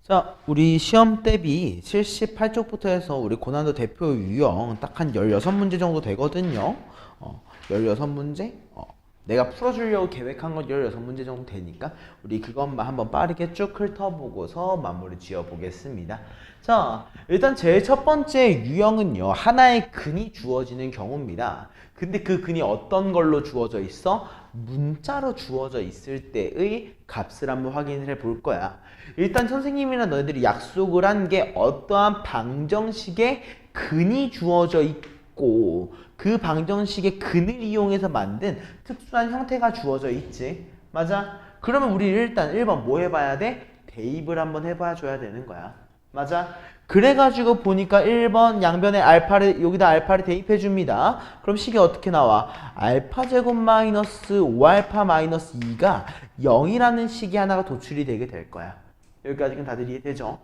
자, 우리 시험 대비 78쪽부터 해서 우리 고난도 대표 유형 딱 한 16문제 정도 되거든요. 16문제? 내가 풀어주려고 계획한 건 16문제 정도 되니까 우리 그것만 한번 빠르게 쭉 훑어보고서 마무리 지어보겠습니다. 자, 일단 제일 첫 번째 유형은요. 하나의 근이 주어지는 경우입니다. 근데 그 근이 어떤 걸로 주어져 있어? 문자로 주어져 있을 때의 값을 한번 확인을 해 볼 거야. 일단 선생님이랑 너희들이 약속을 한 게 어떠한 방정식의 근이 주어져 있고 그 방정식의 근을 이용해서 만든 특수한 형태가 주어져 있지. 맞아? 그러면 우리 일단 1번 뭐 해봐야 돼? 대입을 한번 해봐 줘야 되는 거야. 맞아? 그래가지고 보니까 1번 양변에 알파를 여기다 알파를 대입해 줍니다. 그럼 식이 어떻게 나와? 알파 제곱 마이너스 5알파 마이너스 2가 0이라는 식이 하나가 도출이 되게 될 거야. 여기까지는 다들 이해되죠?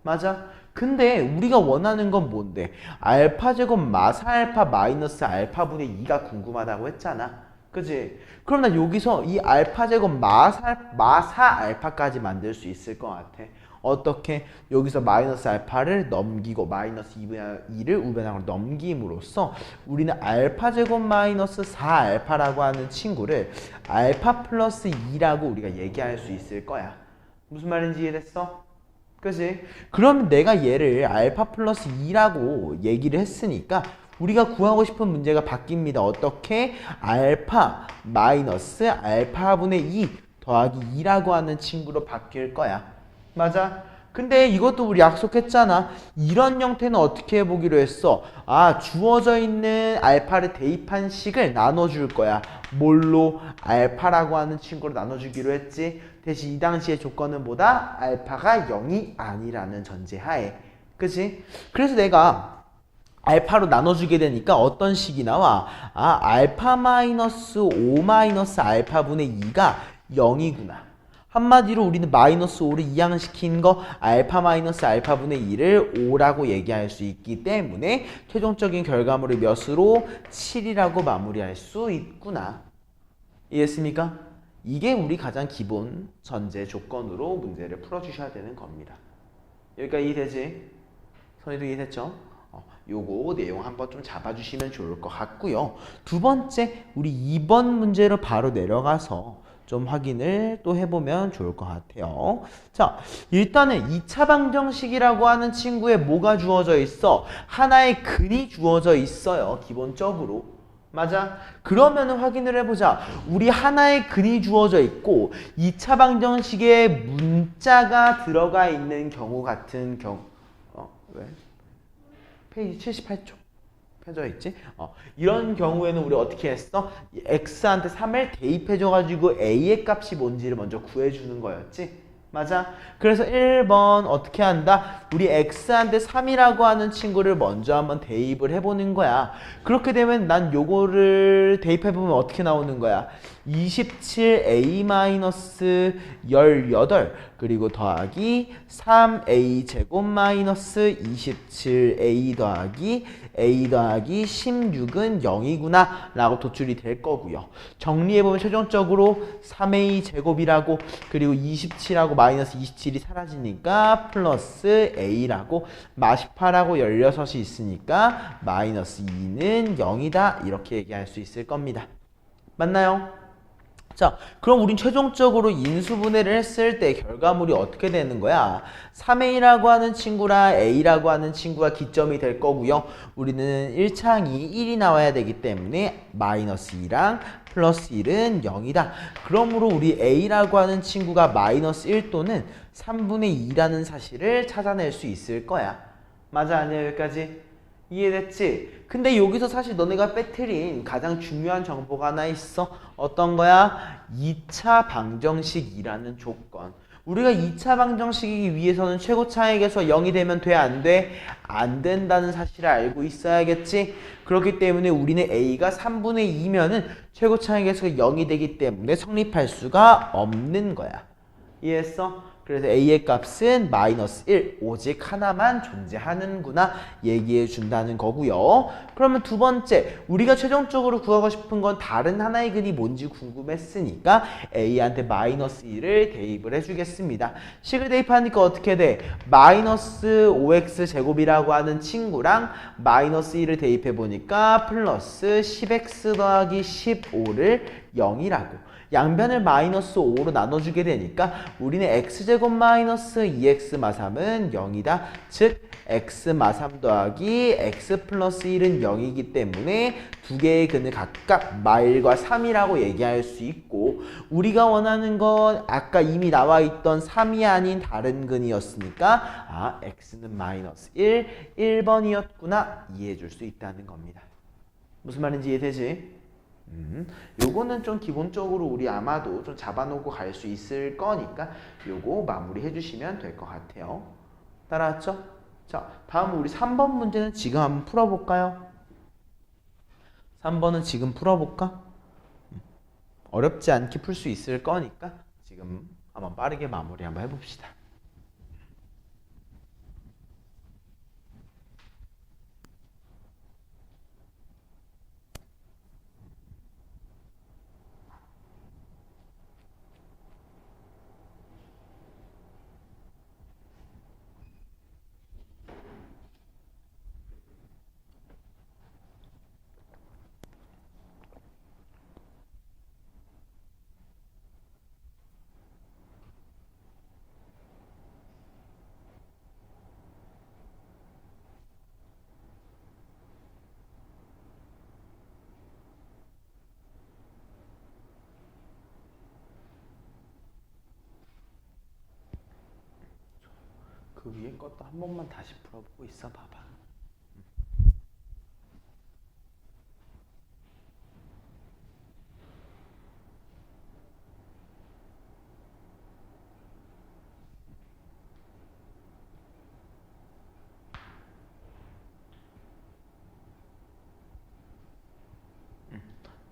맞아? 근데 우리가 원하는 건 뭔데? 알파 제곱 마사 알파 마이너스 알파분의 2가 궁금하다고 했잖아. 그지? 그럼 나 여기서 이 알파 제곱 마사 알파까지 만들 수 있을 것 같아. 어떻게? 여기서 마이너스 알파를 넘기고 마이너스 2를 우변항으로 넘김으로써 우리는 알파 제곱 마이너스 4알파라고 하는 친구를 알파 플러스 2라고 우리가 얘기할 수 있을 거야. 무슨 말인지 이해됐어? 그치? 그럼 내가 얘를 알파 플러스 2라고 얘기를 했으니까 우리가 구하고 싶은 문제가 바뀝니다. 어떻게? 알파 마이너스 알파분의 2 더하기 2라고 하는 친구로 바뀔 거야. 맞아? 근데 이것도 우리 약속했잖아. 이런 형태는 어떻게 해보기로 했어? 주어져 있는 알파를 대입한 식을 나눠줄 거야. 뭘로? 알파라고 하는 친구로 나눠주기로 했지. 대신 이 당시의 조건은 뭐다? 알파가 0이 아니라는 전제하에. 그치? 그래서 내가 알파로 나눠주게 되니까 어떤 식이 나와? 알파 마이너스 5 마이너스 알파분의 2가 0이구나. 한마디로 우리는 마이너스 5를 이항시킨 거 알파 마이너스 알파분의 2를 5라고 얘기할 수 있기 때문에 최종적인 결과물을 몇으로? 7이라고 마무리할 수 있구나. 이해했습니까? 이게 우리 가장 기본 전제 조건으로 문제를 풀어주셔야 되는 겁니다. 여기까지 이해되지? 선생님도 이해됐죠? 요거 내용 한번 좀 잡아주시면 좋을 것 같고요. 두 번째, 우리 2번 문제로 바로 내려가서 좀 확인을 또 해보면 좋을 것 같아요. 자, 일단은 2차 방정식이라고 하는 친구에 뭐가 주어져 있어? 하나의 근이 주어져 있어요. 기본적으로. 맞아? 그러면 확인을 해보자. 우리 하나의 근이 주어져 있고 2차 방정식에 문자가 들어가 있는 경우 같은 왜? 페이지 78쪽. 펴져 있지? 이런 경우에는 우리 어떻게 했어? x한테 3을 대입해줘가지고 a의 값이 뭔지를 먼저 구해주는 거였지? 맞아? 그래서 1번 어떻게 한다? 우리 x한테 3이라고 하는 친구를 먼저 한번 대입을 해보는 거야. 그렇게 되면 난 요거를 대입해보면 어떻게 나오는 거야? 27a-18 그리고 더하기 3a 제곱 마이너스 27a 더하기 a 더하기 16은 0이구나 라고 도출이 될 거고요. 정리해보면 최종적으로 3a 제곱이라고 그리고 27하고 마이너스 27이 사라지니까 플러스 a라고 18하고 16이 있으니까 마이너스 2는 0이다 이렇게 얘기할 수 있을 겁니다. 맞나요? 자, 그럼 우린 최종적으로 인수분해를 했을 때 결과물이 어떻게 되는 거야? 3a라고 하는 친구랑 a라고 하는 친구가 기점이 될 거고요. 우리는 1창이 1이 나와야 되기 때문에 마이너스 2랑 플러스 1은 0이다. 그러므로 우리 a라고 하는 친구가 마이너스 1 또는 3분의 2라는 사실을 찾아낼 수 있을 거야. 맞아, 아니야, 여기까지? 이해됐지? 근데 여기서 사실 너네가 빼뜨린 가장 중요한 정보가 하나 있어. 어떤 거야? 2차 방정식이라는 조건. 우리가 2차 방정식이기 위해서는 최고 차액에서 0이 되면 돼? 안 돼? 안 된다는 사실을 알고 있어야겠지? 그렇기 때문에 우리는 a가 3분의 2면은 최고 차액에서 0이 되기 때문에 성립할 수가 없는 거야. 이해했어? 그래서 a의 값은 마이너스 1, 오직 하나만 존재하는구나 얘기해 준다는 거고요. 그러면 두 번째, 우리가 최종적으로 구하고 싶은 건 다른 하나의 근이 뭔지 궁금했으니까 a한테 마이너스 1을 대입을 해주겠습니다. 식을 대입하니까 어떻게 돼? 마이너스 5x 제곱이라고 하는 친구랑 마이너스 1을 대입해보니까 플러스 10x 더하기 15를 0이라고. 양변을 마이너스 5로 나눠주게 되니까 우리는 x제곱 마이너스 2x 마3은 0이다. 즉 x 마3 더하기 x 플러스 1은 0이기 때문에 두 개의 근을 각각 마1과 3이라고 얘기할 수 있고, 우리가 원하는 건 아까 이미 나와 있던 3이 아닌 다른 근이었으니까 아, x는 마이너스 1번이었구나 이해해 줄 수 있다는 겁니다. 무슨 말인지 이해되지? 요거는 좀 기본적으로 우리 아마도 좀 잡아놓고 갈 수 있을 거니까 요거 마무리 해주시면 될 것 같아요. 따라왔죠? 자, 다음 우리 3번 문제는 지금 한번 풀어볼까요? 3번은 지금 풀어볼까? 어렵지 않게 풀 수 있을 거니까 지금 한번 빠르게 마무리 한번 해봅시다. 그 위에 것도 한 번만 다시 풀어보고 있어 봐봐.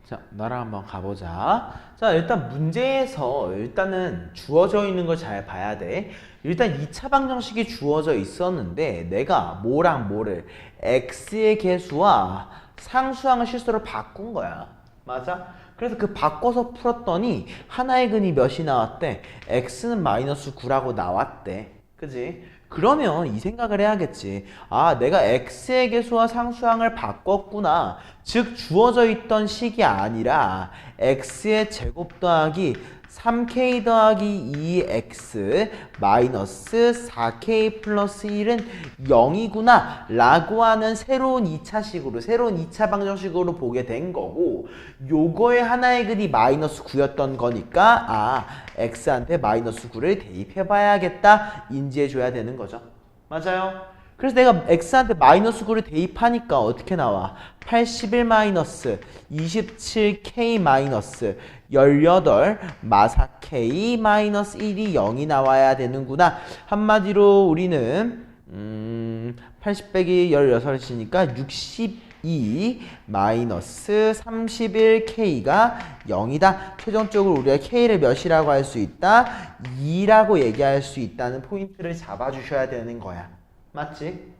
자, 나랑 한번 가보자. 자, 일단 문제에서 일단은 주어져 있는 걸 잘 봐야 돼. 일단 2차 방정식이 주어져 있었는데 내가 뭐랑 뭐를 x의 개수와 상수항을 실수로 바꾼 거야. 맞아? 그래서 그 바꿔서 풀었더니 하나의 근이 몇이 나왔대? x는 마이너스 9라고 나왔대. 그지? 그러면 이 생각을 해야겠지. 아, 내가 x의 개수와 상수항을 바꿨구나. 즉 주어져 있던 식이 아니라 x의 제곱 더하기 3k 더하기 2x 마이너스 4k 플러스 1은 0이구나 라고 하는 새로운 2차식으로, 새로운 2차 방정식으로 보게 된 거고, 요거의 하나의 근이 마이너스 9였던 거니까 아, x한테 마이너스 9를 대입해 봐야겠다 인지해 줘야 되는 거죠. 맞아요? 그래서 내가 x한테 마이너스 9를 대입하니까 어떻게 나와? 81 마이너스 27k 마이너스 18 마사k 마이너스 1이 0이 나와야 되는구나. 한마디로 우리는 80 빼기 16이니까 62 마이너스 31k가 0이다. 최종적으로 우리가 k를 몇이라고 할 수 있다? 2라고 얘기할 수 있다는 포인트를 잡아주셔야 되는 거야. 맞지?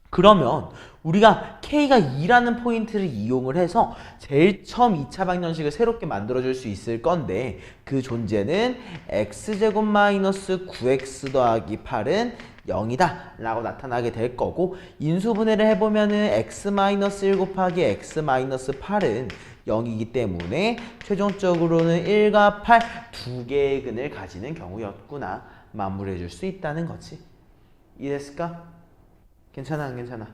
그러면 우리가 k가 2라는 포인트를 이용을 해서 제일 처음 2차 방정식을 새롭게 만들어줄 수 있을 건데, 그 존재는 x제곱 마이너스 9x 더하기 8은 0이다 라고 나타나게 될 거고, 인수분해를 해보면은 x 마이너스 1 곱하기 x 마이너스 8은 0이기 때문에 최종적으로는 1과 8 두 개의 근을 가지는 경우였구나 마무리해 줄 수 있다는 거지. 이해됐을까? 괜찮아 안 괜찮아?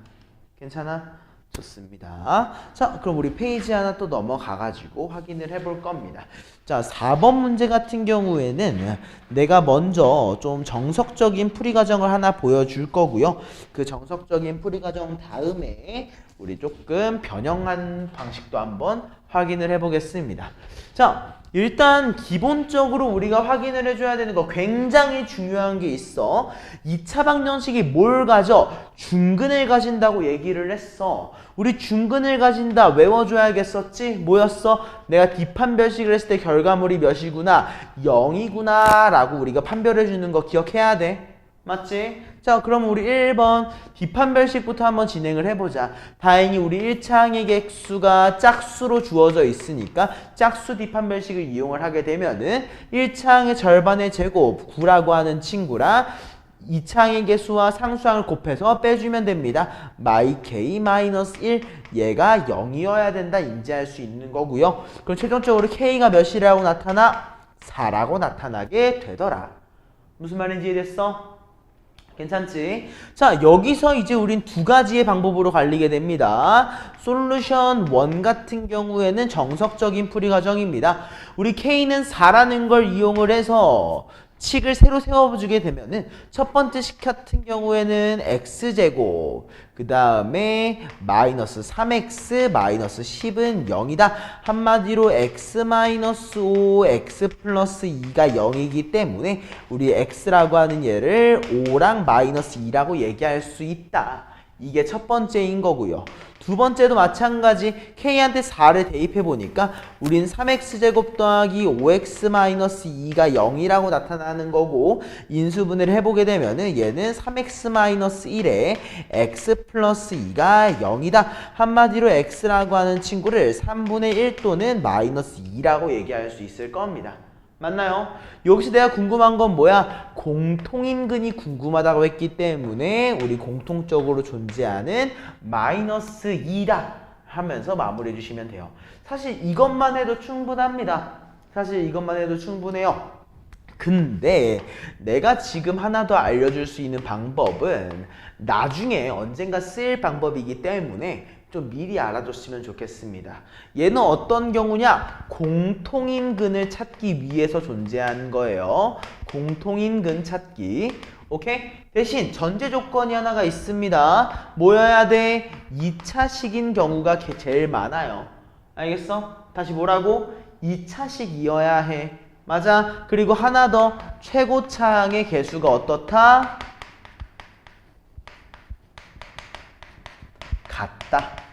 괜찮아? 좋습니다. 자, 그럼 우리 페이지 하나 또 넘어가가지고 확인을 해볼 겁니다. 자, 4번 문제 같은 경우에는 내가 먼저 좀 정석적인 풀이 과정을 하나 보여줄 거고요. 그 정석적인 풀이 과정 다음에 우리 조금 변형한 방식도 한번 확인을 해보겠습니다. 자, 일단 기본적으로 우리가 확인을 해줘야 되는 거 굉장히 중요한 게 있어. 2차 방정식이 뭘 가져? 중근을 가진다고 얘기를 했어. 우리 중근을 가진다 외워줘야겠었지? 뭐였어? 내가 뒷판별식을 했을 때 결과물이 몇이구나? 0이구나 라고 우리가 판별해주는 거 기억해야 돼. 맞지? 자, 그럼 우리 1번 뒷판별식부터 한번 진행을 해보자. 다행히 우리 1차항의 객수가 짝수로 주어져 있으니까 짝수 뒷판별식을 이용을 하게 되면은 1차항의 절반의 제곱 9라고 하는 친구랑 2차항의 개수와 상수항을 곱해서 빼주면 됩니다. k-1 얘가 0이어야 된다 인지할 수 있는 거고요. 그럼 최종적으로 k가 몇이라고 나타나? 4라고 나타나게 되더라. 무슨 말인지 이해됐어? 괜찮지? 자, 여기서 이제 우린 두 가지의 방법으로 갈리게 됩니다. 솔루션 1 같은 경우에는 정석적인 풀이 과정입니다. 우리 K는 4라는 걸 이용을 해서 식을 새로 세워주게 되면은 첫 번째 식 같은 경우에는 x제곱 그 다음에 마이너스 3x 마이너스 10은 0이다. 한마디로 x 마이너스 5 x 플러스 2가 0이기 때문에 우리 x라고 하는 얘를 5랑 마이너스 2라고 얘기할 수 있다. 이게 첫 번째인 거고요. 두 번째도 마찬가지 k한테 4를 대입해보니까 우린 3x제곱 더하기 5x-2가 0이라고 나타나는 거고 인수분해를 해보게 되면은 얘는 3x-1에 x 플러스 2가 0이다. 한마디로 x라고 하는 친구를 3분의 1 또는 마이너스 2라고 얘기할 수 있을 겁니다. 맞나요? 여기서 내가 궁금한 건 뭐야? 공통인근이 궁금하다고 했기 때문에 우리 공통적으로 존재하는 마이너스 2다 하면서 마무리해 주시면 돼요. 사실 이것만 해도 충분합니다. 사실 이것만 해도 충분해요. 근데 내가 지금 하나 더 알려줄 수 있는 방법은 나중에 언젠가 쓰일 방법이기 때문에 좀 미리 알아줬으면 좋겠습니다. 얘는 어떤 경우냐? 공통인근을 찾기 위해서 존재하는 거예요. 공통인근 찾기. 오케이? 대신 전제 조건이 하나가 있습니다. 뭐여야 돼? 2차식인 경우가 제일 많아요. 알겠어? 다시 뭐라고? 2차식이어야 해. 맞아. 그리고 하나 더. 최고차항의 개수가 어떻다? 같다.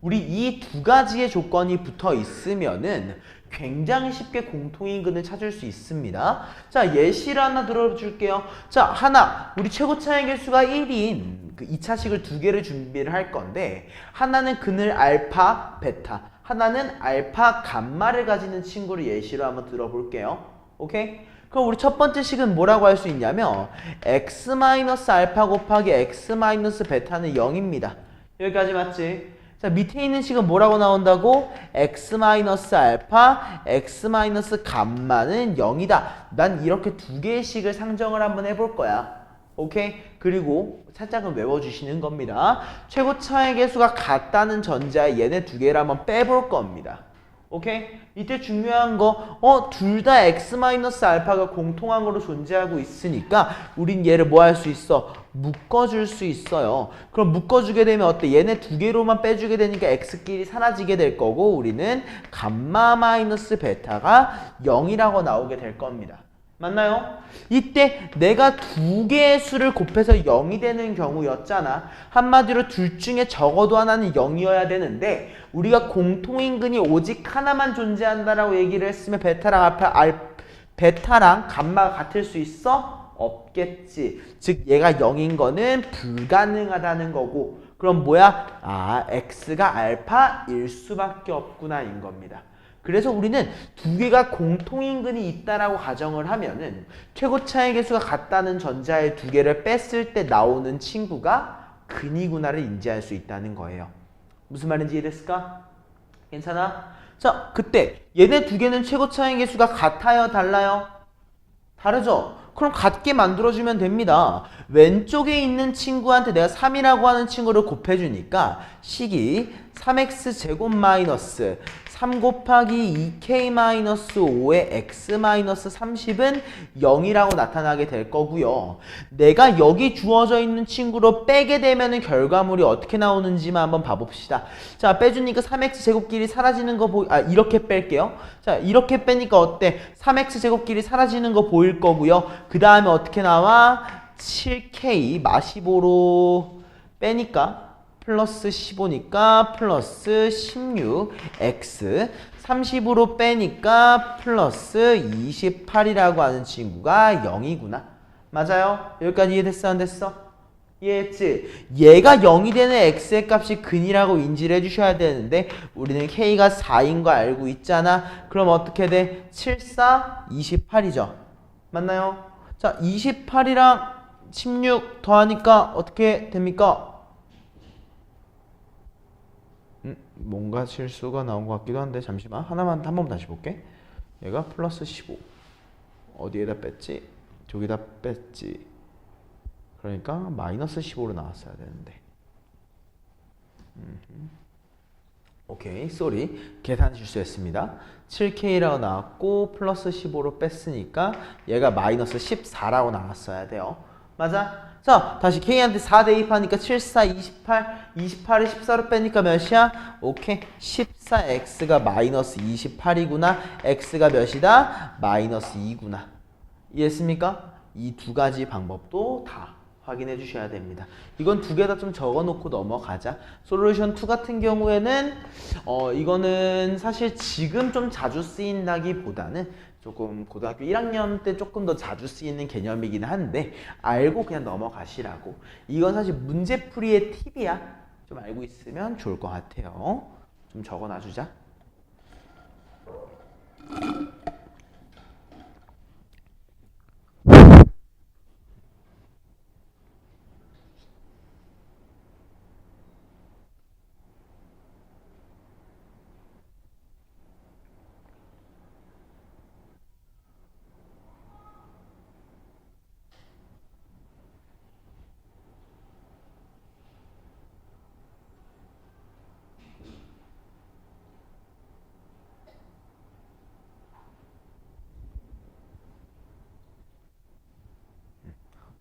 우리 이 두 가지의 조건이 붙어 있으면은 굉장히 쉽게 공통인근을 찾을 수 있습니다. 자, 예시를 하나 들어줄게요. 자, 하나, 우리 최고차의 개수가 1인 그 2차식을 두 개를 준비를 할 건데 하나는 근을 알파, 베타, 하나는 알파, 감마를 가지는 친구를 예시로 한번 들어볼게요. 오케이? 그럼 우리 첫 번째 식은 뭐라고 할 수 있냐면 x-알파 곱하기 x-베타는 0입니다. 여기까지 맞지? 자, 밑에 있는 식은 뭐라고 나온다고? x-알파, x-감마는 0이다. 난 이렇게 두 개의 식을 상정을 한번 해볼 거야. 오케이? 그리고 살짝은 외워주시는 겁니다. 최고차의 개수가 같다는 전제하에 얘네 두 개를 한번 빼볼 겁니다. 오케이? 이때 중요한 거, 둘 다 x-알파가 공통항으로 존재하고 있으니까 우린 얘를 뭐 할 수 있어? 묶어줄 수 있어요. 그럼 묶어주게 되면 어때? 얘네 두 개로만 빼주게 되니까 x끼리 사라지게 될 거고 우리는 감마 마이너스 베타가 0이라고 나오게 될 겁니다. 맞나요? 이때 내가 두 개의 수를 곱해서 0이 되는 경우였잖아. 한마디로 둘 중에 적어도 하나는 0이어야 되는데 우리가 공통인근이 오직 하나만 존재한다라고 얘기를 했으면 베타랑 감마가 같을 수 있어? 없겠지. 즉 얘가 0인 거는 불가능하다는 거고 그럼 뭐야? 아, x가 알파일 수밖에 없구나 인 겁니다. 그래서 우리는 두 개가 공통인근이 있다라고 가정을 하면은 최고차의 개수가 같다는 전자의 두 개를 뺐을 때 나오는 친구가 근이구나를 인지할 수 있다는 거예요. 무슨 말인지 이해됐을까? 괜찮아? 자, 그때 얘네 두 개는 최고차의 개수가 같아요? 달라요? 다르죠? 그럼 같게 만들어주면 됩니다. 왼쪽에 있는 친구한테 내가 3이라고 하는 친구를 곱해주니까 식이 3x 제곱 마이너스 3 곱하기 2k-5의 x-30은 0이라고 나타나게 될 거고요. 내가 여기 주어져 있는 친구로 빼게 되면은 결과물이 어떻게 나오는지만 한번 봐봅시다. 자, 빼주니까 3x 제곱끼리 사라지는 거 이렇게 뺄게요. 자, 이렇게 빼니까 어때? 3x 제곱끼리 사라지는 거 보일 거고요. 그 다음에 어떻게 나와? 7k 마15로 빼니까 플러스 15니까 플러스 16x 30으로 빼니까 플러스 28이라고 하는 친구가 0이구나. 맞아요? 여기까지 이해됐어? 안 됐어? 이해했지? 얘가 0이 되는 x의 값이 근이라고 인지를 해주셔야 되는데 우리는 k가 4인 거 알고 있잖아. 그럼 어떻게 돼? 7, 4, 28이죠. 맞나요? 자, 28이랑 16 더하니까 어떻게 됩니까? 뭔가 실수가 나온 것 같기도 한데 잠시만 하나만 한 번 다시 볼게. 얘가 플러스 15 어디에다 뺐지? 저기다 뺐지. 그러니까 마이너스 15로 나왔어야 되는데. 오케이, 쏘리. 계산 실수했습니다. 7K라고 나왔고 플러스 15로 뺐으니까 얘가 마이너스 14라고 나왔어야 돼요. 맞아? 자, 다시 K한테 4 대입하니까 7, 4, 28, 28을 14로 빼니까 몇이야? 오케이, 14x가 마이너스 28이구나. x가 몇이다? 마이너스 2구나. 이해했습니까? 이 두 가지 방법도 다 확인해 주셔야 됩니다. 이건 두 개 다 좀 적어놓고 넘어가자. 솔루션 2 같은 경우에는 이거는 사실 지금 좀 자주 쓰인다기보다는 조금 고등학교 1학년 때 조금 더 자주 쓰이는 개념이긴 한데 알고 그냥 넘어가시라고. 이건 사실 문제풀이의 팁이야. 좀 알고 있으면 좋을 것 같아요. 좀 적어놔주자.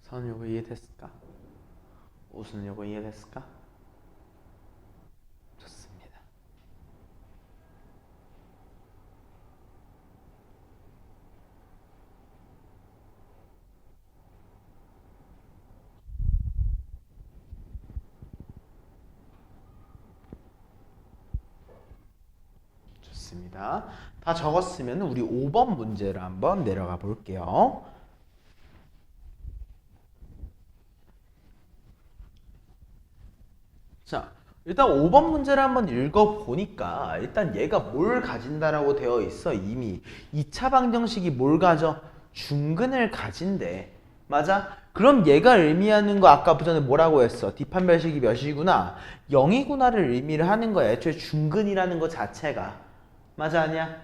선우 요거 이해됐을까? 우수는 요거 이해됐을까? 좋습니다. 좋습니다. 다 적었으면 우리 5번 문제를 한번 내려가 볼게요. 자, 일단 5번 문제를 한번 읽어보니까 일단 얘가 뭘 가진다라고 되어 있어. 이미 2차 방정식이 뭘 가져? 중근을 가진대. 맞아? 그럼 얘가 의미하는 거 아까 전에 뭐라고 했어? 뒷판별식이 몇이구나? 0이구나를 의미를 하는 거야. 애초에 중근이라는 거 자체가. 맞아 아니야?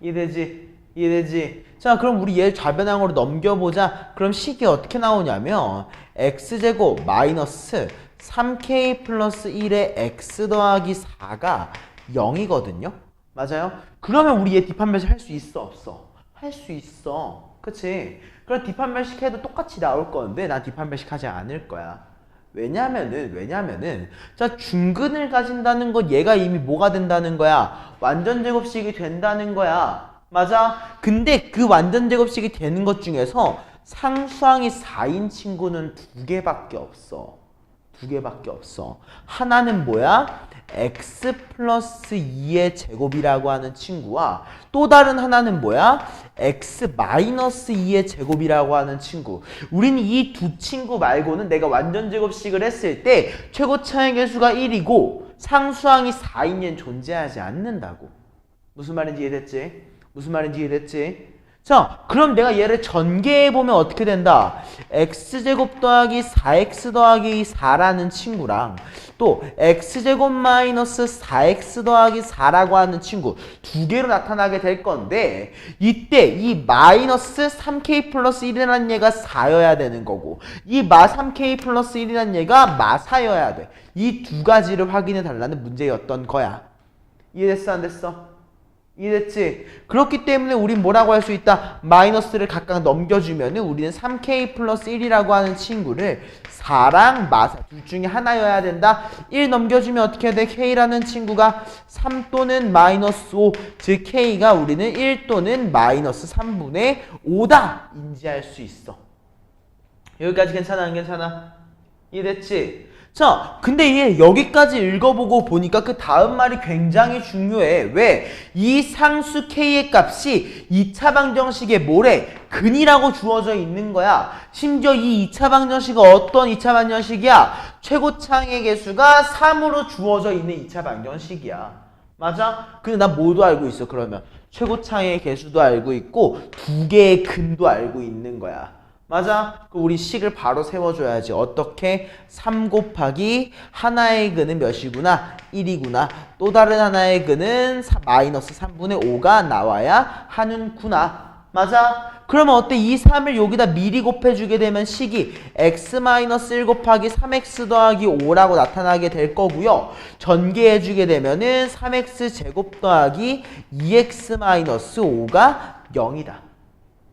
이해되지? 이해되지? 자, 그럼 우리 얘 좌변항으로 넘겨보자. 그럼 식이 어떻게 나오냐면 x제곱 마이너스 3k 플러스 1의 x 더하기 4가 0이거든요? 맞아요? 그러면 우리 얘 뒷판별식 할 수 있어? 없어? 할 수 있어. 그치? 그럼 뒷판별식 해도 똑같이 나올 건데 난 뒷판별식 하지 않을 거야. 왜냐면은 자, 중근을 가진다는 건 얘가 이미 뭐가 된다는 거야? 완전 제곱식이 된다는 거야. 맞아? 근데 그 완전 제곱식이 되는 것 중에서 상수항이 4인 친구는 두 개밖에 없어. 두 개밖에 없어. 하나는 뭐야? x 플러스 2의 제곱이라고 하는 친구와 또 다른 하나는 뭐야? x 마이너스 2의 제곱이라고 하는 친구. 우리는 이 두 친구 말고는 내가 완전 제곱식을 했을 때 최고 차의 개수가 1이고 상수항이 4인 얘는 존재하지 않는다고. 무슨 말인지 이해됐지? 무슨 말인지 이해됐지? 자, 그럼 내가 얘를 전개해보면 어떻게 된다? x제곱 더하기 4x 더하기 4라는 친구랑 또 x제곱 마이너스 4x 더하기 4라고 하는 친구 두 개로 나타나게 될 건데 이때 이 마이너스 3k 플러스 1이라는 얘가 4여야 되는 거고 이 마 3k 플러스 1이라는 얘가 마 4여야 돼. 이 두 가지를 확인해 달라는 문제였던 거야. 이해됐어? 안 됐어? 이해됐지? 그렇기 때문에 우린 뭐라고 할 수 있다? 마이너스를 각각 넘겨주면은 우리는 3k 플러스 1이라고 하는 친구를 4랑 마사 둘 중에 하나여야 된다. 1 넘겨주면 어떻게 돼? k라는 친구가 3 또는 마이너스 5, 즉 k가 우리는 1 또는 마이너스 3분의 5다 인지할 수 있어. 여기까지 괜찮아 안 괜찮아? 이해됐지? 자, 근데 얘 여기까지 읽어보고 보니까 그 다음 말이 굉장히 중요해. 왜? 이 상수 k의 값이 2차 방정식에 뭐래? 근이라고 주어져 있는 거야. 심지어 이 2차 방정식은 어떤 2차 방정식이야? 최고창의 개수가 3으로 주어져 있는 2차 방정식이야. 맞아? 근데 나 뭐도 알고 있어 그러면? 최고창의 개수도 알고 있고 두 개의 근도 알고 있는 거야. 맞아? 우리 식을 바로 세워줘야지. 어떻게? 3 곱하기 하나의 근은 몇이구나? 1이구나. 또 다른 하나의 근은 마이너스 3분의 5가 나와야 하는구나. 맞아? 그러면 어때? 이 3을 여기다 미리 곱해주게 되면 식이 x-1 곱하기 3x 더하기 5라고 나타나게 될 거고요. 전개해주게 되면은 3x 제곱 더하기 2x-5가 0이다.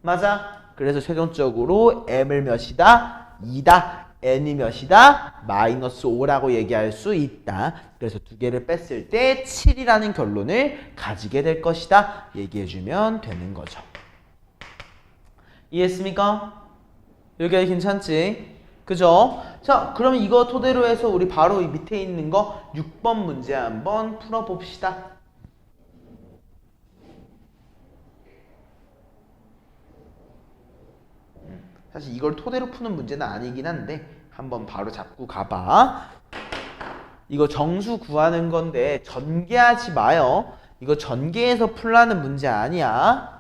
맞아? 그래서 최종적으로 m을 몇이다? 2다. n이 몇이다? 마이너스 5라고 얘기할 수 있다. 그래서 두 개를 뺐을 때 7이라는 결론을 가지게 될 것이다. 얘기해주면 되는 거죠. 이해했습니까? 여기까지 괜찮지? 그죠? 자, 그럼 이거 토대로 해서 우리 바로 이 밑에 있는 거 6번 문제 한번 풀어봅시다. 사실 이걸 토대로 푸는 문제는 아니긴 한데 한번 바로 잡고 가봐. 이거 정수 구하는 건데 전개하지 마요. 이거 전개해서 풀라는 문제 아니야.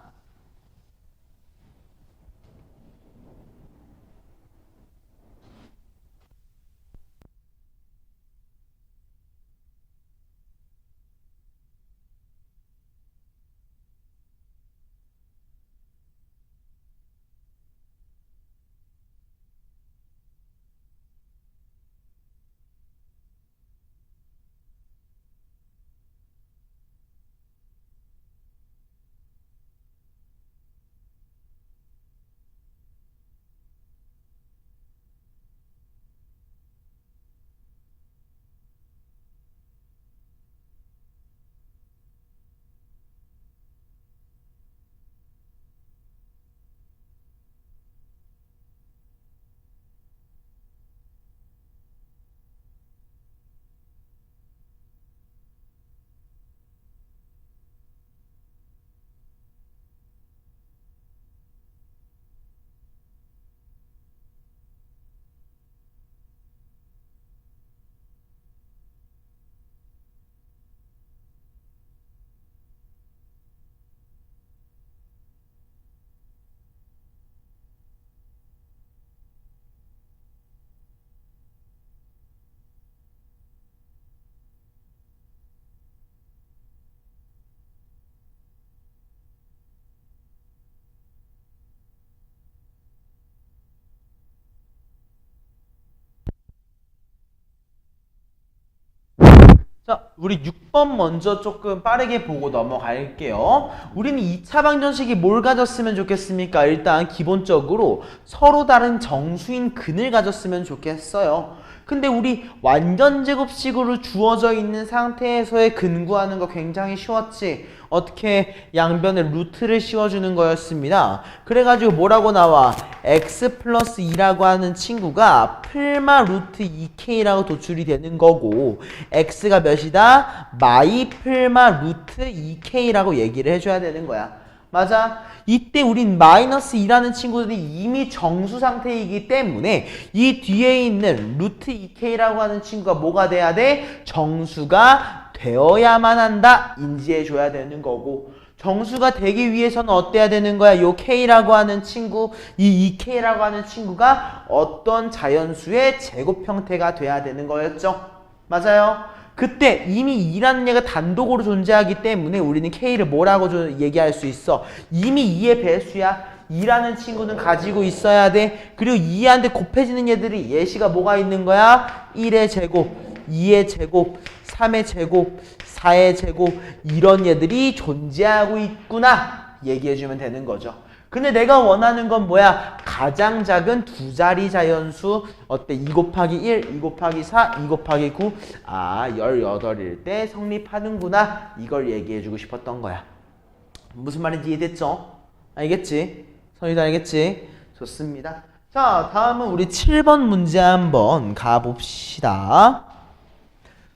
자, 우리 6번 먼저 조금 빠르게 보고 넘어갈게요. 우리는 2차 방정식이 뭘 가졌으면 좋겠습니까? 일단 기본적으로 서로 다른 정수인 근을 가졌으면 좋겠어요. 근데 우리 완전 제곱식으로 주어져 있는 상태에서의 근 구하는 거 굉장히 쉬웠지? 어떻게? 양변에 루트를 씌워주는 거였습니다. 그래가지고 뭐라고 나와? x 플러스 2라고 하는 친구가 풀마 루트 2k라고 도출이 되는 거고 x가 몇이다? 마이 풀마 루트 2k라고 얘기를 해줘야 되는 거야. 맞아? 이때 우린 마이너스 2라는 친구들이 이미 정수 상태이기 때문에 이 뒤에 있는 루트 2k라고 하는 친구가 뭐가 돼야 돼? 정수가 되어야만 한다. 인지해줘야 되는 거고 정수가 되기 위해서는 어때야 되는 거야? 요 k라고 하는 친구, 이 2k라고 하는 친구가 어떤 자연수의 제곱 형태가 돼야 되는 거였죠? 맞아요? 그때 이미 2라는 얘가 단독으로 존재하기 때문에 우리는 k를 뭐라고 얘기할 수 있어? 이미 2의 배수야. 2라는 친구는 가지고 있어야 돼. 그리고 2한테 곱해지는 얘들이 예시가 뭐가 있는 거야? 1의 제곱, 2의 제곱, 3의 제곱, 4의 제곱 이런 얘들이 존재하고 있구나 얘기해주면 되는 거죠. 근데 내가 원하는 건 뭐야? 가장 작은 두 자리 자연수 어때? 2 곱하기 1, 2 곱하기 4, 2 곱하기 9 18일 때 성립하는구나 이걸 얘기해주고 싶었던 거야. 무슨 말인지 이해됐죠? 알겠지? 선이도 알겠지? 좋습니다. 자, 다음은 우리 7번 문제 한번 가봅시다.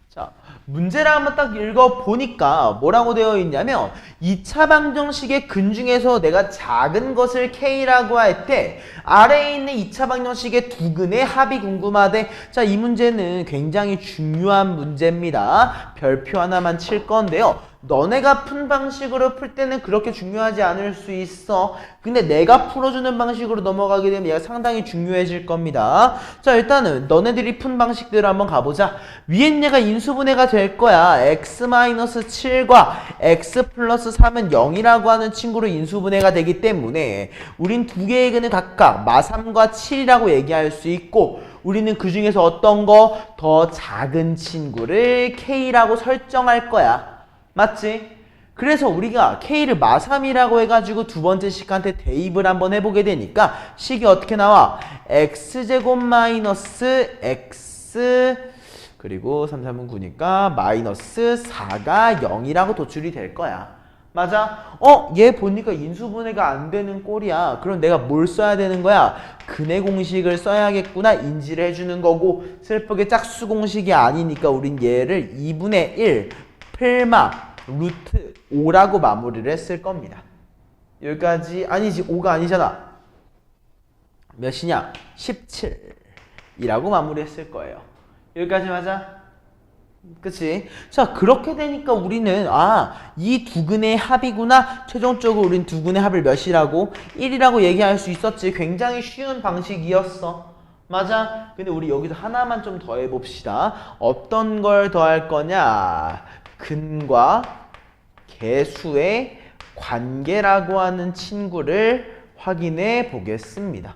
자, 문제를 한번 딱 읽어보니까 뭐라고 되어 있냐면 2차 방정식의 근 중에서 내가 작은 것을 K라고 할 때 아래에 있는 2차 방정식의 두 근의 합이 궁금하대. 자, 이 문제는 굉장히 중요한 문제입니다. 별표 하나만 칠 건데요. 너네가 푼 방식으로 풀 때는 그렇게 중요하지 않을 수 있어. 근데 내가 풀어주는 방식으로 넘어가게 되면 얘가 상당히 중요해질 겁니다. 자, 일단은 너네들이 푼 방식대로 한번 가보자. 위엔 얘가 인수분해가 될 거야. x-7과 x 플러스 3은 0이라고 하는 친구로 인수분해가 되기 때문에 우린 두 개의 근을 각각 마3과 7이라고 얘기할 수 있고 우리는 그 중에서 어떤 거 더 작은 친구를 K라고 설정할 거야. 맞지? 그래서 우리가 K를 마3이라고 해가지고 두 번째 식한테 대입을 한번 해보게 되니까 식이 어떻게 나와? x제곱 마이너스 x 그리고 3, 3은 9니까 마이너스 4가 0이라고 도출이 될 거야. 맞아? 얘 보니까 인수분해가 안 되는 꼴이야. 그럼 내가 뭘 써야 되는 거야? 근의 공식을 써야겠구나 인지를 해주는 거고 슬프게 짝수 공식이 아니니까 우린 얘를 2분의 1 필마 루트 5라고 마무리를 했을 겁니다. 여기까지 아니지 5가 아니잖아. 몇이냐? 17이라고 마무리했을 거예요. 여기까지 맞아? 그치? 자, 그렇게 되니까 우리는 이 두 근의 합이구나. 최종적으로 우린 두 근의 합을 몇이라고? 1이라고 얘기할 수 있었지. 굉장히 쉬운 방식이었어. 맞아? 근데 우리 여기서 하나만 좀 더 해봅시다. 어떤 걸 더 할 거냐? 근과 개수의 관계라고 하는 친구를 확인해 보겠습니다.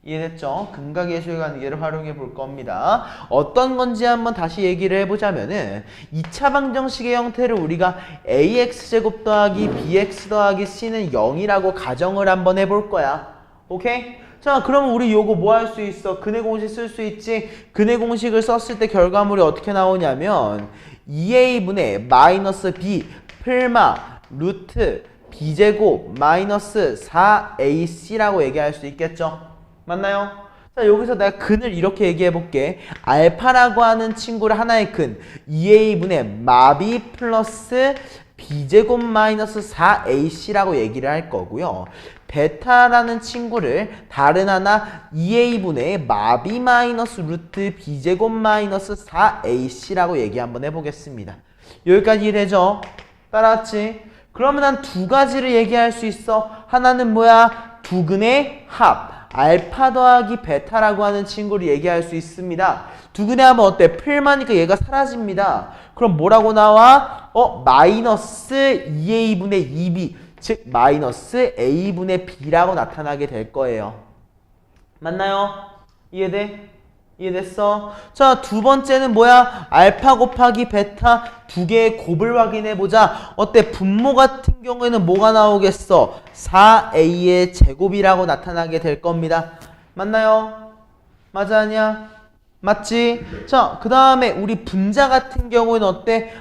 이해됐죠? 근과 개수의 관계를 활용해 볼 겁니다. 어떤 건지 한번 다시 얘기를 해보자면은 2차 방정식의 형태를 우리가 ax제곱 더하기 bx 더하기 c는 0이라고 가정을 한번 해볼 거야. 오케이? 자, 그러면 우리 요거 뭐 할 수 있어? 근의 공식 쓸 수 있지? 근의 공식을 썼을 때 결과물이 어떻게 나오냐면 2a분의 마이너스 b 필마 루트 b제곱 마이너스 4ac라고 얘기할 수 있겠죠? 맞나요? 자, 여기서 내가 근을 이렇게 얘기해 볼게. 알파라고 하는 친구를 하나의 근 2a분의 마비 플러스 b제곱 마이너스 4ac라고 얘기를 할 거고요. 베타라는 친구를 다른 하나 2a분의 마비 마이너스 루트 b제곱 마이너스 4ac라고 얘기 한번 해보겠습니다. 여기까지 이해되죠? 따라왔지? 그러면 한 두 가지를 얘기할 수 있어. 하나는 뭐야? 두 근의 합. 알파 더하기 베타라고 하는 친구를 얘기할 수 있습니다. 두 근의 합은 어때? 필마니까 얘가 사라집니다. 그럼 뭐라고 나와? 마이너스 2a분의 2b 즉 마이너스 a분의 b라고 나타나게 될 거예요. 맞나요? 이해돼? 이해됐어? 자, 두 번째는 뭐야? 알파 곱하기 베타 두 개의 곱을 확인해보자. 어때? 분모 같은 경우에는 뭐가 나오겠어? 4a의 제곱이라고 나타나게 될 겁니다. 맞나요? 맞아, 아니야? 맞지? 자, 그 다음에 우리 분자 같은 경우에는 어때?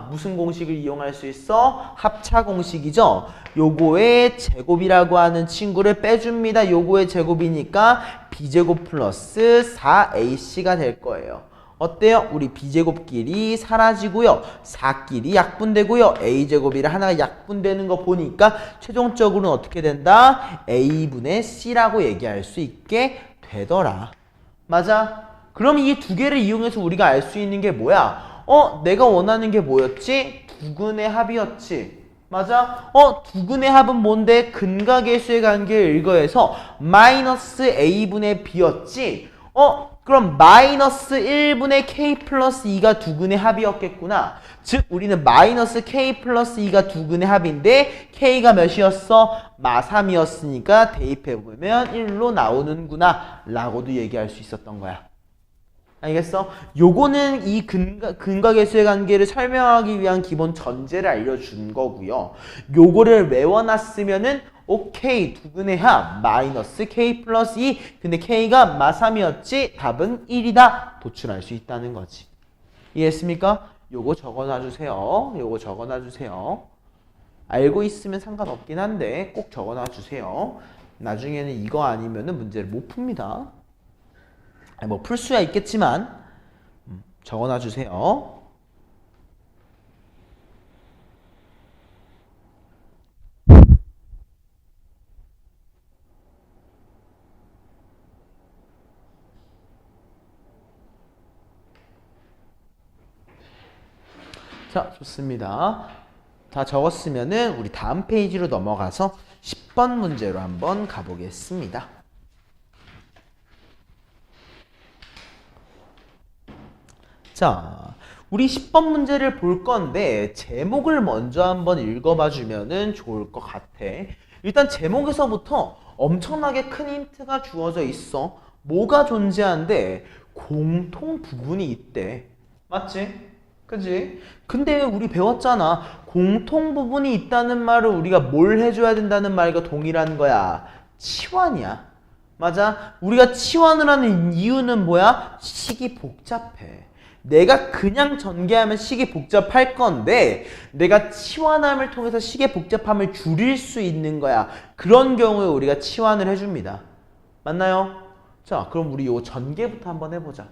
무슨 공식을 이용할 수 있어? 합차 공식이죠? 요거의 제곱이라고 하는 친구를 빼줍니다. 요거의 제곱이니까 b제곱 플러스 4ac가 될 거예요. 어때요? 우리 b제곱끼리 사라지고요. 4끼리 약분되고요. a제곱이랑 하나가 약분되는 거 보니까 최종적으로는 어떻게 된다? a분의 c라고 얘기할 수 있게 되더라. 맞아? 그럼 이 두 개를 이용해서 우리가 알 수 있는 게 뭐야? 내가 원하는 게 뭐였지? 두 근의 합이었지. 맞아? 두 근의 합은 뭔데? 근과 개수의 관계를 일거해서 마이너스 a분의 b였지? 그럼 마이너스 1분의 k 플러스 2가 두 근의 합이었겠구나. 즉 우리는 마이너스 k 플러스 2가 두 근의 합인데 k가 몇이었어? 마3이었으니까 대입해보면 1로 나오는구나 라고도 얘기할 수 있었던 거야. 알겠어? 요거는 이 근과계수의 관계를 설명하기 위한 기본 전제를 알려준 거고요. 요거를 외워놨으면은 오케이 두근의 합 마이너스 k 플러스 2 근데 k가 마3이었지 답은 1이다 도출할 수 있다는 거지. 이해했습니까? 요거 적어놔주세요. 요거 적어놔주세요. 알고 있으면 상관없긴 한데 꼭 적어놔주세요. 나중에는 이거 아니면은 문제를 못 풉니다. 뭐 풀 수야 있겠지만 적어놔주세요. 자, 좋습니다. 다 적었으면은 우리 다음 페이지로 넘어가서 10번 문제로 한번 가보겠습니다. 자, 우리 10번 문제를 볼 건데 제목을 먼저 한번 읽어봐 주면은 좋을 것 같아. 일단 제목에서부터 엄청나게 큰 힌트가 주어져 있어. 뭐가 존재한데 공통 부분이 있대. 맞지? 그지? 근데 우리 배웠잖아. 공통 부분이 있다는 말을 우리가 뭘 해줘야 된다는 말과 동일한 거야. 치환이야. 맞아? 우리가 치환을 하는 이유는 뭐야? 식이 복잡해. 내가 그냥 전개하면 식이 복잡할 건데 내가 치환함을 통해서 식의 복잡함을 줄일 수 있는 거야. 그런 경우에 우리가 치환을 해줍니다. 맞나요? 자, 그럼 우리 요 전개부터 한번 해보자.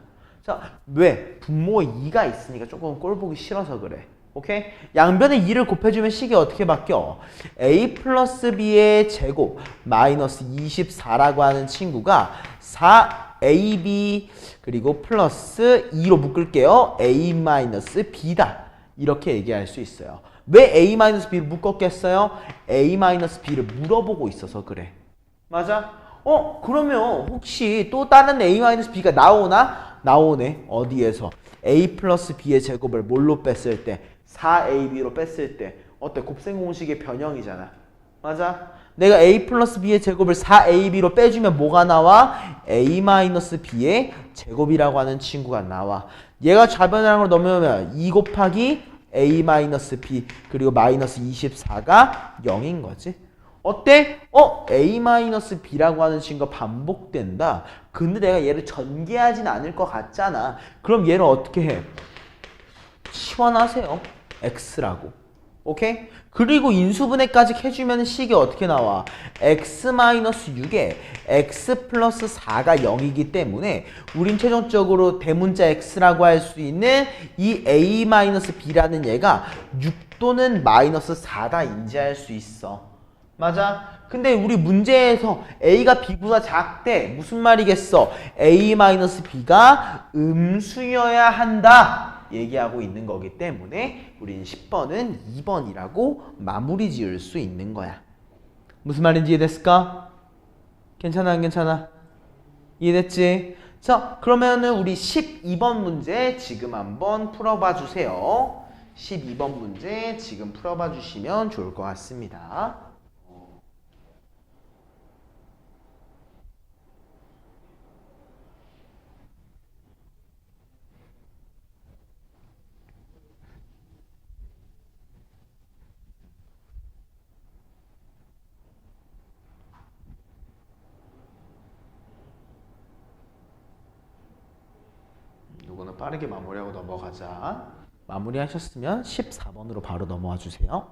자, 왜? 분모 2가 있으니까 조금 꼴 보기 싫어서 그래. 오케이? 양변에 2를 곱해주면 식이 어떻게 바뀌어? a 플러스 b의 제곱 마이너스 24라고 하는 친구가 4ab 그리고 플러스 2로 묶을게요. a 마이너스 b다. 이렇게 얘기할 수 있어요. 왜 a 마이너스 b를 묶었겠어요? a 마이너스 b를 물어보고 있어서 그래. 맞아? 그러면 혹시 또 다른 a 마이너스 b가 나오나? 나오네. 어디에서? a 플러스 b의 제곱을 뭘로 뺐을 때? 4ab로 뺐을 때 어때? 곱셈공식의 변형이잖아. 맞아? 내가 a 플러스 b의 제곱을 4ab로 빼주면 뭐가 나와? a 마이너스 b의 제곱이라고 하는 친구가 나와. 얘가 좌변이랑으로 넘으면 2 곱하기 a 마이너스 b 그리고 마이너스 24가 0인 거지. 어때? a 마이너스 b라고 하는 친구가 반복된다. 근데 내가 얘를 전개하진 않을 것 같잖아. 그럼 얘를 어떻게 해? 치환하세요. x라고. 오케이? 그리고 인수분해까지 해주면 식이 어떻게 나와? x-6에 x 플러스 4가 0이기 때문에 우린 최종적으로 대문자 x라고 할 수 있는 이 a-b라는 얘가 6 또는 마이너스 4다 인지할 수 있어. 맞아? 근데 우리 문제에서 a가 b보다 작대. 무슨 말이겠어? a-b가 음수여야 한다. 얘기하고 있는 거기 때문에 우린 10번은 2번이라고 마무리 지을 수 있는 거야. 무슨 말인지 이해됐을까? 괜찮아 안 괜찮아? 이해됐지? 자, 그러면은 우리 12번 문제 지금 한번 풀어봐 주세요. 12번 문제 지금 풀어봐 주시면 좋을 것 같습니다. 이거는 빠르게 마무리하고 넘어가자. 마무리하셨으면 14번으로 바로 넘어와 주세요.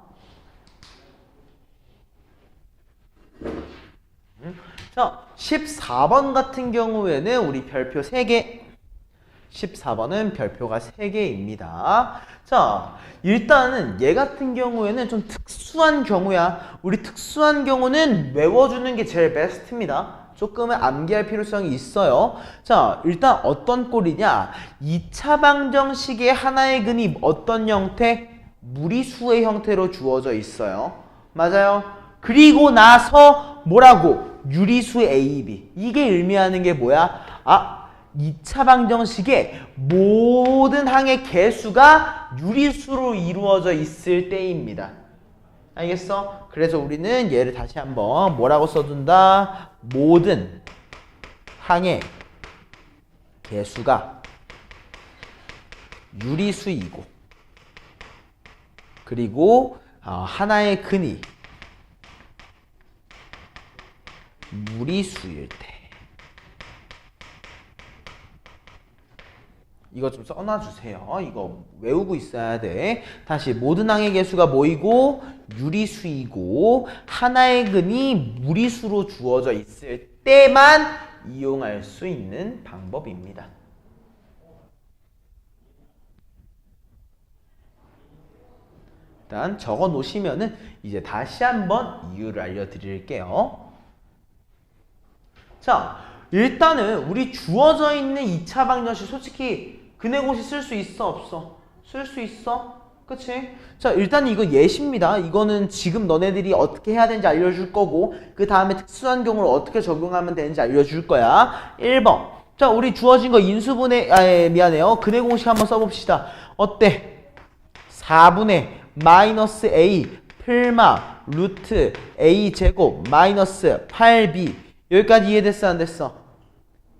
자, 14번 같은 경우에는 우리 별표 3개. 14번은 별표가 3개입니다. 자, 일단은 얘 같은 경우에는 좀 특수한 경우야. 우리 특수한 경우는 외워주는 게 제일 베스트입니다. 조금은 암기할 필요성이 있어요. 자, 일단 어떤 꼴이냐? 2차 방정식의 하나의 근이 어떤 형태? 무리수의 형태로 주어져 있어요. 맞아요? 그리고 나서 뭐라고? 유리수 AB. 이게 의미하는 게 뭐야? 2차 방정식의 모든 항의 개수가 유리수로 이루어져 있을 때입니다. 알겠어? 그래서 우리는 얘를 다시 한번 뭐라고 써둔다? 모든 항의 개수가 유리수이고 그리고 하나의 근이 무리수일 때 이거 좀 써놔주세요. 이거 외우고 있어야 돼. 다시 모든 항의 개수가 뭐이고 유리수이고 하나의 근이 무리수로 주어져 있을 때만 이용할 수 있는 방법입니다. 일단 적어 놓으시면은 이제 다시 한번 이유를 알려드릴게요. 자, 일단은 우리 주어져 있는 2차 방정식 솔직히 근해공식 쓸 수 있어 없어? 쓸 수 있어? 그치? 자, 일단 이거 예시입니다. 이거는 지금 너네들이 어떻게 해야 되는지 알려줄 거고 그 다음에 특수한 경우를 어떻게 적용하면 되는지 알려줄 거야. 1번. 자, 우리 주어진 거 인수분해 미안해요. 근해공식 한번 써봅시다. 어때? 4분의 마이너스 A 필마 루트 A 제곱 마이너스 8B 여기까지 이해됐어 안 됐어?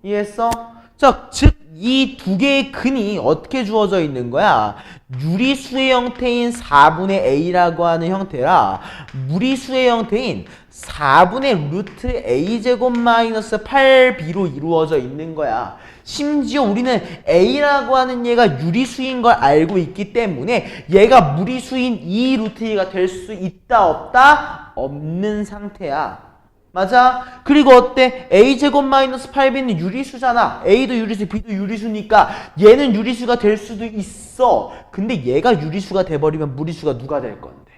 이해했어? 자, 즉 이 두 개의 근이 어떻게 주어져 있는 거야? 유리수의 형태인 4분의 A라고 하는 형태라 무리수의 형태인 4분의 루트 A제곱 마이너스 8B로 이루어져 있는 거야. 심지어 우리는 A라고 하는 얘가 유리수인 걸 알고 있기 때문에 얘가 무리수인 2 루트 2가 될 수 있다 없다? 없는 상태야. 맞아? 그리고 어때? A제곱 마이너스 8B는 유리수잖아. A도 유리수, B도 유리수니까 얘는 유리수가 될 수도 있어. 근데 얘가 유리수가 돼버리면 무리수가 누가 될 건데?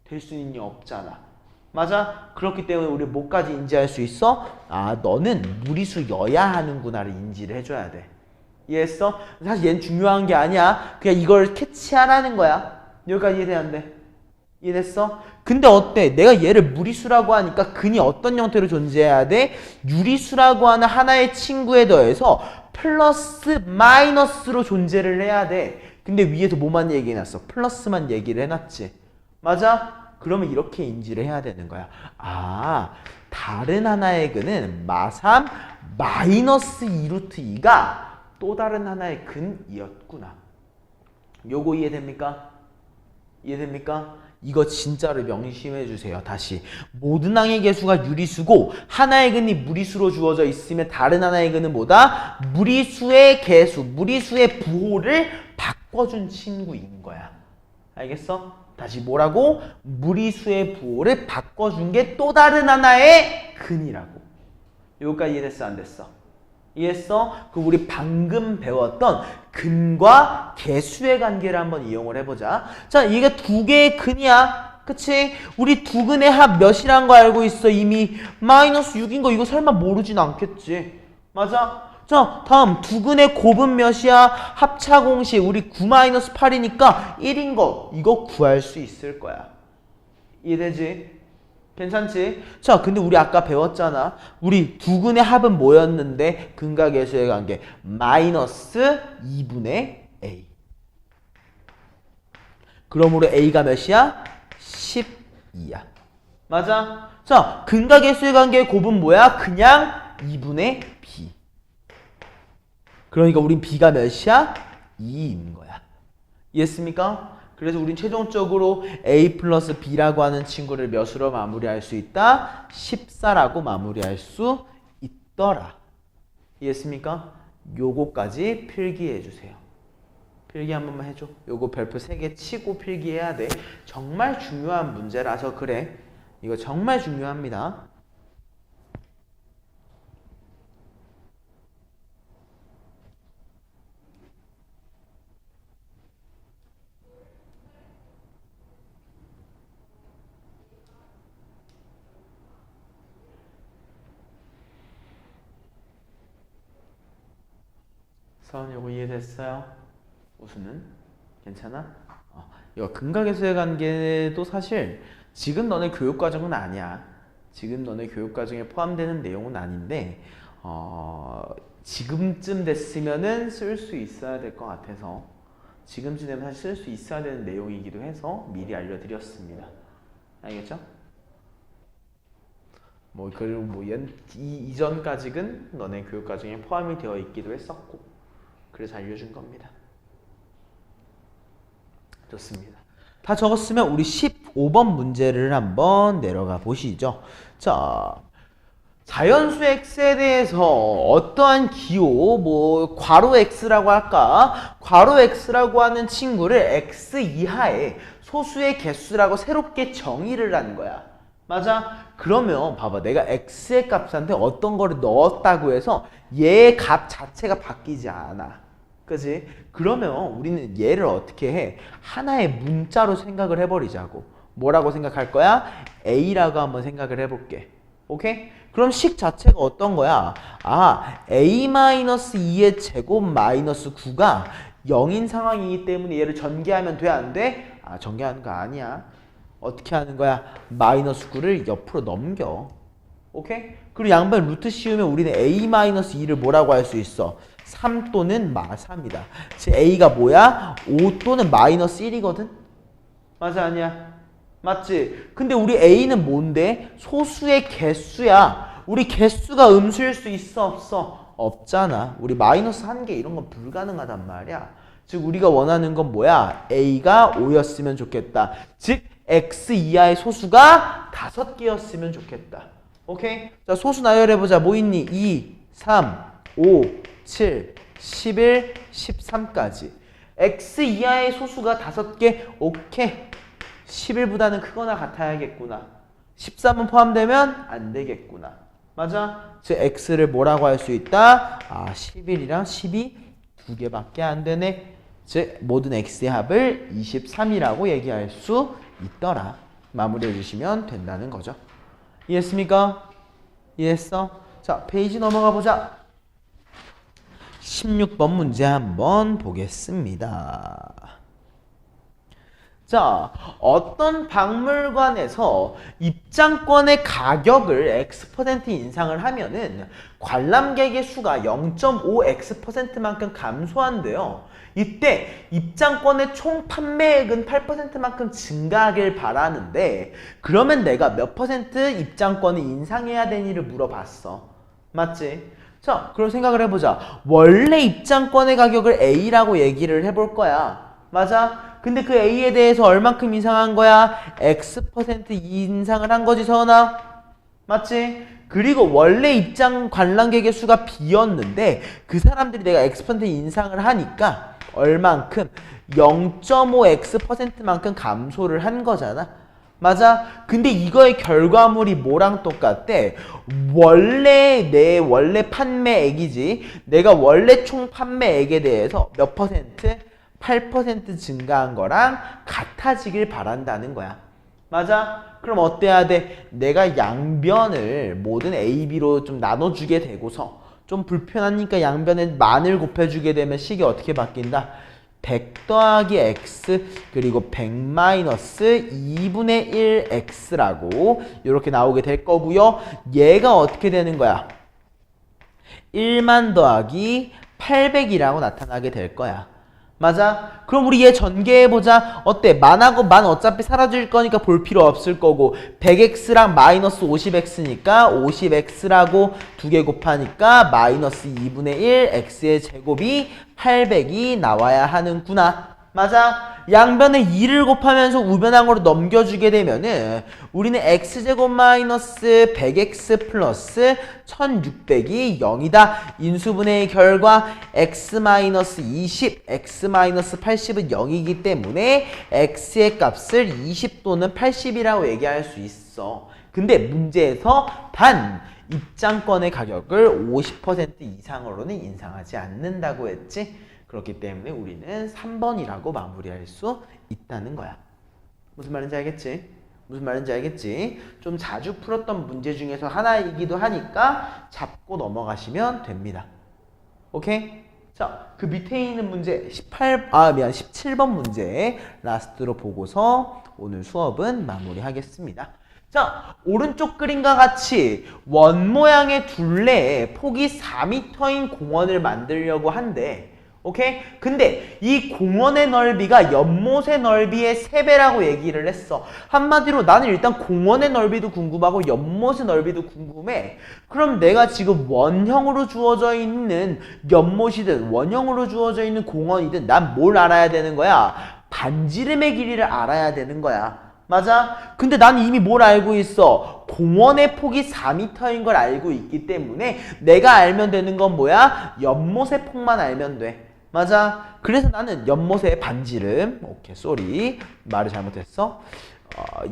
될 수 있는 게 없잖아. 맞아? 그렇기 때문에 우리 뭐까지 인지할 수 있어? 아, 너는 무리수여야 하는구나를 인지를 해줘야 돼. 이해했어? 사실 얘는 중요한 게 아니야. 그냥 이걸 캐치하라는 거야. 여기까지 이해돼 안 돼? 이해됐어? 근데 어때? 내가 얘를 무리수라고 하니까 근이 어떤 형태로 존재해야 돼? 유리수라고 하는 하나의 친구에 더해서 플러스 마이너스로 존재를 해야 돼. 근데 위에서 뭐만 얘기해놨어? 플러스만 얘기를 해놨지. 맞아? 그러면 이렇게 인지를 해야 되는 거야. 아, 다른 하나의 근은 마3 마이너스 2루트 2가 또 다른 하나의 근이었구나. 요거 이해됩니까? 이해됩니까? 이거 진짜로 명심해 주세요. 다시 모든 항의 개수가 유리수고 하나의 근이 무리수로 주어져 있으면 다른 하나의 근은 뭐다? 무리수의 개수, 무리수의 부호를 바꿔준 친구인 거야. 알겠어? 다시 뭐라고? 무리수의 부호를 바꿔준 게 또 다른 하나의 근이라고. 여기까지 이해됐어? 안 됐어? 이해했어? 그럼 우리 방금 배웠던 근과 개수의 관계를 한번 이용을 해보자. 자, 이게 두 개의 근이야. 그치? 우리 두 근의 합 몇이란 거 알고 있어? 이미 마이너스 6인 거 이거 설마 모르진 않겠지? 맞아? 자, 다음 두 근의 곱은 몇이야? 합차 공식 우리 9-8이니까 1인 거 이거 구할 수 있을 거야. 이해되지? 괜찮지? 자, 근데 우리 아까 배웠잖아. 우리 두 근의 합은 뭐였는데? 근과 계수의 관계 마이너스 2분의 A. 그러므로 A가 몇이야? 12야. 맞아? 자, 근과 계수의 관계의 곱은 뭐야? 그냥 2분의 B. 그러니까 우린 B가 몇이야? 2인 거야. 이해했습니까? 그래서 우린 최종적으로 A 플러스 B라고 하는 친구를 몇으로 마무리할 수 있다? 14라고 마무리할 수 있더라. 이해했습니까? 요거까지 필기해 주세요. 필기 한 번만 해줘. 요거 별표 3개 치고 필기해야 돼. 정말 중요한 문제라서 그래. 이거 정말 중요합니다. 선 요거 이해됐어요? 우수는? 괜찮아? 이거 근각에서의 관계도 사실 지금 너네 교육과정은 아니야. 지금 너네 교육과정에 포함되는 내용은 아닌데 지금쯤 됐으면은 쓸 수 있어야 될 것 같아서 지금쯤 되면 사실 쓸 수 있어야 되는 내용이기도 해서 미리 알려드렸습니다. 알겠죠? 그리고 이전까지는 너네 교육과정에 포함이 되어 있기도 했었고 그래서 알려준 겁니다. 좋습니다. 다 적었으면 우리 15번 문제를 한번 내려가 보시죠. 자, 자연수 x에 대해서 어떠한 기호, 뭐 괄호 x라고 할까? 괄호 x라고 하는 친구를 x 이하의 소수의 개수라고 새롭게 정의를 한 거야. 맞아? 그러면 봐봐, 내가 x의 값한테 어떤 거를 넣었다고 해서 얘의 값 자체가 바뀌지 않아. 그지? 그러면 우리는 얘를 어떻게 해? 하나의 문자로 생각을 해버리자고. 뭐라고 생각할 거야? a라고 한번 생각을 해볼게. 오케이? 그럼 식 자체가 어떤 거야? 아, a-2의 제곱 마이너스 9가 0인 상황이기 때문에 얘를 전개하면 돼, 안 돼? 아, 전개하는 거 아니야. 어떻게 하는 거야? 마이너스 9를 옆으로 넘겨. 오케이? 그리고 양변 루트 씌우면 우리는 a-2를 뭐라고 할 수 있어? 3 또는 마3이다. 즉 a가 뭐야? 5 또는 마이너스 1이거든? 맞아, 아니야? 맞지? 근데 우리 a는 뭔데? 소수의 개수야. 우리 개수가 음수일 수 있어, 없어? 없잖아. 우리 마이너스 1개 이런 건 불가능하단 말이야. 즉 우리가 원하는 건 뭐야? a가 5였으면 좋겠다. 즉 x 이하의 소수가 5개였으면 좋겠다. 오케이? 자, 소수 나열해보자. 뭐 있니? 2, 3, 5, 7, 11, 13까지. x 이하의 소수가 5개. 오케이. 11보다는 크거나 같아야겠구나. 13은 포함되면 안 되겠구나. 맞아? 즉 x를 뭐라고 할 수 있다? 아, 11이랑 12 두 개밖에 안 되네. 즉 모든 x의 합을 23이라고 얘기할 수 있더라. 마무리해 주시면 된다는 거죠. 이해했습니까? 이해했어? 자, 페이지 넘어가 보자. 16번 문제 한번 보겠습니다. 자, 어떤 박물관에서 입장권의 가격을 X% 인상을 하면은 관람객의 수가 0.5X%만큼 감소한대요. 이때 입장권의 총 판매액은 8%만큼 증가하길 바라는데, 그러면 내가 몇 퍼센트 입장권을 인상해야 되니를 물어봤어. 맞지? 자, 그럼 생각을 해보자. 원래 입장권의 가격을 A라고 얘기를 해볼 거야. 맞아? 근데 그 A에 대해서 얼만큼 인상한 거야? X% 인상을 한 거지, 서은아? 맞지? 그리고 원래 입장 관람객의 수가 B였는데 그 사람들이 내가 X% 인상을 하니까 얼만큼? 0.5X%만큼 감소를 한 거잖아. 맞아? 근데 이거의 결과물이 뭐랑 똑같대? 내 원래 판매액이지. 내가 원래 총 판매액에 대해서 몇 퍼센트? 8% 증가한 거랑 같아지길 바란다는 거야. 맞아? 그럼 어때야 돼? 내가 양변을 모든 A, B로 좀 나눠주게 되고서 좀 불편하니까 양변에 만을 곱해주게 되면 식이 어떻게 바뀐다? 100 더하기 x 그리고 100 마이너스 2분의 1 x라고 이렇게 나오게 될 거고요. 얘가 어떻게 되는 거야? 1만 더하기 800이라고 나타나게 될 거야. 맞아? 그럼 우리 얘 전개해보자. 어때? 만하고 만 어차피 사라질 거니까 볼 필요 없을 거고 100x랑 마이너스 50x니까 50x라고 두 개 곱하니까 마이너스 2분의 1 x의 제곱이 800이 나와야 하는구나. 맞아? 양변에 2를 곱하면서 우변항으로 넘겨주게 되면은 우리는 x제곱 마이너스 100x 플러스 1600이 0이다. 인수분해의 결과 x 마이너스 20, x 마이너스 80은 0이기 때문에 x의 값을 20 또는 80이라고 얘기할 수 있어. 근데 문제에서 단 입장권의 가격을 50% 이상으로는 인상하지 않는다고 했지. 그렇기 때문에 우리는 3번이라고 마무리할 수 있다는 거야. 무슨 말인지 알겠지? 무슨 말인지 알겠지? 좀 자주 풀었던 문제 중에서 하나이기도 하니까 잡고 넘어가시면 됩니다. 오케이? 자, 그 밑에 있는 문제 17번 문제 라스트로 보고서 오늘 수업은 마무리하겠습니다. 자, 오른쪽 그림과 같이 원 모양의 둘레에 폭이 4m인 공원을 만들려고 한대. 오케이? 근데 이 공원의 넓이가 연못의 넓이의 3배라고 얘기를 했어. 한마디로 나는 일단 공원의 넓이도 궁금하고 연못의 넓이도 궁금해. 그럼 내가 지금 원형으로 주어져 있는 연못이든 원형으로 주어져 있는 공원이든 난 뭘 알아야 되는 거야? 반지름의 길이를 알아야 되는 거야. 맞아? 근데 난 이미 뭘 알고 있어? 공원의 폭이 4m인 걸 알고 있기 때문에 내가 알면 되는 건 뭐야? 연못의 폭만 알면 돼. 맞아? 그래서 나는 연못의 반지름, 오케이, 쏘리, 말을 잘못했어.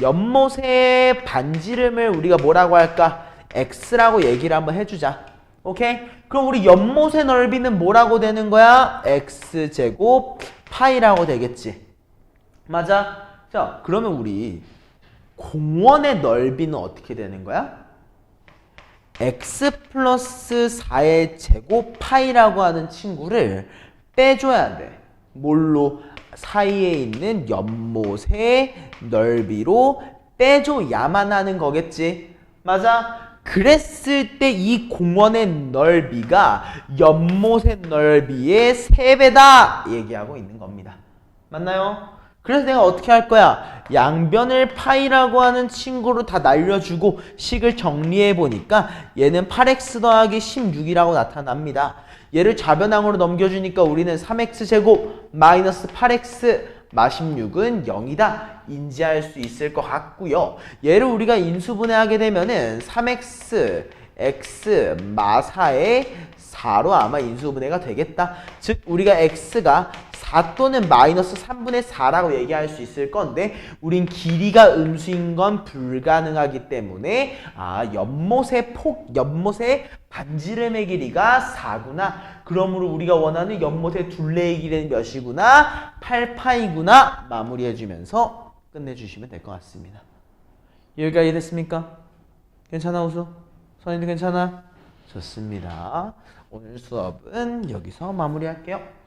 연못의 반지름을 우리가 뭐라고 할까? x라고 얘기를 한번 해주자. 오케이? 그럼 우리 연못의 넓이는 뭐라고 되는 거야? x제곱 파이라고 되겠지. 맞아? 자, 그러면 우리 공원의 넓이는 어떻게 되는 거야? x 플러스 4의 제곱 파이라고 하는 친구를 빼줘야 돼. 뭘로? 사이에 있는 연못의 넓이로 빼줘야만 하는 거겠지. 맞아? 그랬을 때 이 공원의 넓이가 연못의 넓이의 3배다 얘기하고 있는 겁니다. 맞나요? 그래서 내가 어떻게 할 거야? 양변을 파이라고 하는 친구로 다 날려주고 식을 정리해 보니까 얘는 8x 더하기 16이라고 나타납니다. 얘를 좌변항으로 넘겨주니까 우리는 3x제곱 마이너스 8x 마 16은 0이다 인지할 수 있을 것 같고요. 얘를 우리가 인수분해하게 되면은 3x x 마 4의 4로 아마 인수분해가 되겠다. 즉 우리가 x가 4 또는 마이너스 3분의 4라고 얘기할 수 있을 건데 우린 길이가 음수인 건 불가능하기 때문에 연못의 반지름의 길이가 4구나. 그러므로 우리가 원하는 연못의 둘레의 길이는 몇이구나? 8파이구나. 마무리해주면서 끝내주시면 될 것 같습니다. 여기가 이해됐습니까? 괜찮아 우수? 선생님도 괜찮아? 좋습니다. 오늘 수업은 여기서 마무리할게요.